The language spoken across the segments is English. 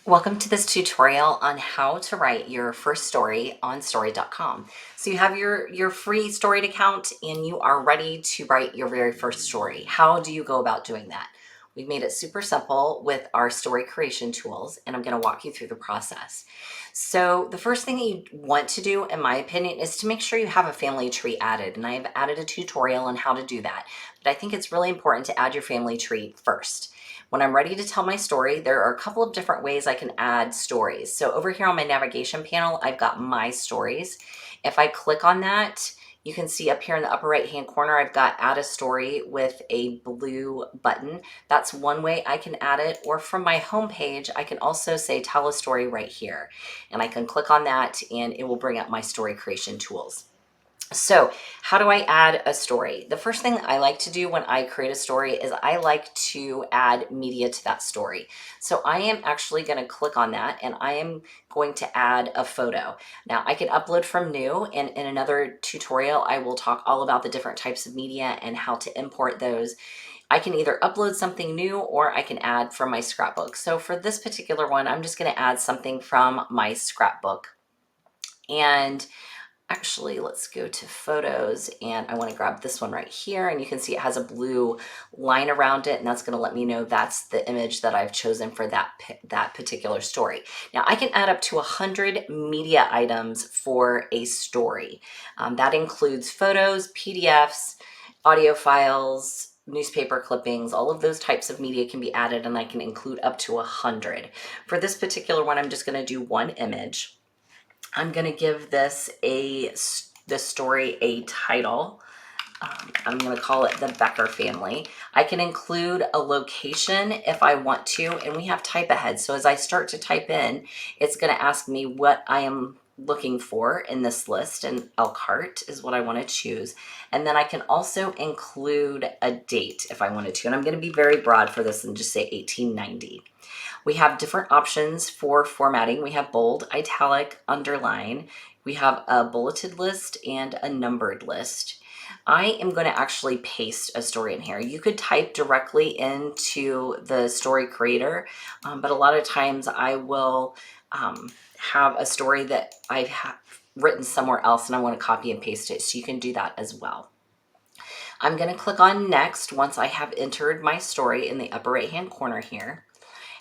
Welcome to this tutorial on how to write your first story on Storied.com. So you have your free Storied account and you are ready to write your very first story. How do you go about doing that? We've made it super simple with our story creation tools, and I'm going to walk you through the process. So the first thing that you want to do, in my opinion, is to make sure you have a family tree added. And I have added a tutorial on how to do that. But I think it's really important to add your family tree first. When I'm ready to tell my story, there are a couple of different ways I can add stories. So over here on my navigation panel, I've got my stories. If I click on that, you can see up here in the upper right hand corner, I've got add a story with a blue button. That's one way I can add it. Or from my home page, I can also say tell a story right here. And I can click on that and it will bring up my story creation tools. So how do I add a story? The first thing I like to do when I create a story is I like to add media to that story. So I am actually going to click on that and I am going to add a photo. Now I can upload from new, and in another tutorial I will talk all about the different types of media and how to import those. I can either upload something new or I can add from my scrapbook. So for this particular one, I'm just going to add something from my scrapbook. And actually, let's go to photos, and I want to grab this one right here, and you can see it has a blue line around it, and that's going to let me know that's the image that I've chosen for that particular story. Now I can add up to 100 media items for a story. That includes photos, PDFs, audio files, newspaper clippings. All of those types of media can be added, and I can include up to 100. For this particular one, I'm just going to do one image. I'm going to give this story a title. I'm going to call it the Becker family. I can include a location if I want to, and we have type ahead. So as I start to type in, it's going to ask me what I am looking for in this list, and Elkhart is what I want to choose. And then I can also include a date if I wanted to. And I'm going to be very broad for this and just say 1890. We have different options for formatting. We have bold, italic, underline. We have a bulleted list and a numbered list. I am going to actually paste a story in here. You could type directly into the story creator, but a lot of times I will have a story that I've written somewhere else and I want to copy and paste it. So you can do that as well. I'm going to click on next once I have entered my story in the upper right hand corner here.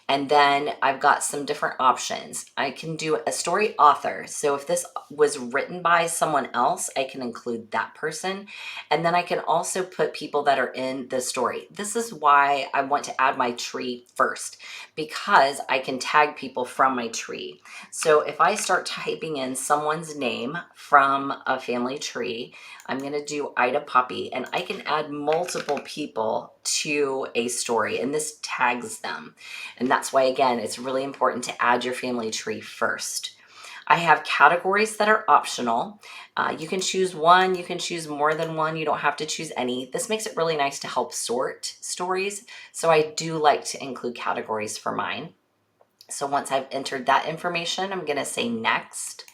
And then I've got some different options. I can do a story author. So if this was written by someone else, I can include that person. And then I can also put people that are in the story. This is why I want to add my tree first, because I can tag people from my tree. So if I start typing in someone's name from a family tree, I'm going to do Ida Poppy, and I can add multiple people to a story, and this tags them. And that's why, again, it's really important to add your family tree first. I have categories that are optional. You can choose one, you can choose more than one, you don't have to choose any. This makes it really nice to help sort stories. So I do like to include categories for mine. So once I've entered that information, I'm going to say next.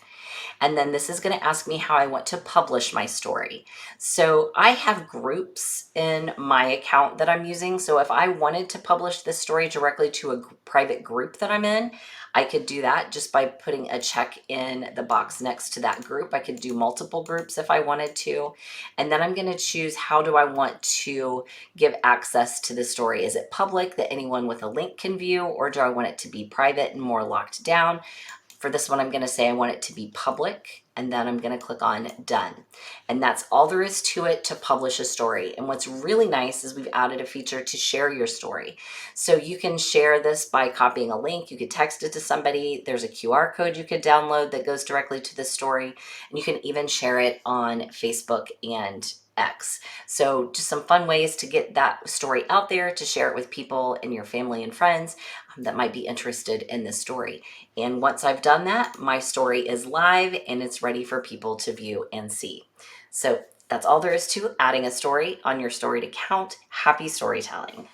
And then this is going to ask me how I want to publish my story. So I have groups in my account that I'm using. So if I wanted to publish this story directly to a private group that I'm in, I could do that just by putting a check in the box next to that group. I could do multiple groups if I wanted to. And then I'm going to choose, how do I want to give access to the story? Is it public that anyone with a link can view, or do I want it to be private and more locked down? For this one, I'm going to say I want it to be public, and then I'm going to click on done. And that's all there is to it to publish a story. And what's really nice is we've added a feature to share your story. So you can share this by copying a link. You could text it to somebody. There's a QR code you could download that goes directly to the story. And you can even share it on Facebook and X. So just some fun ways to get that story out there, to share it with people in your family and friends that might be interested in this story. And once I've done that, my story is live and it's ready for people to view and see. So that's all there is to adding a story on your Storied account. Happy storytelling.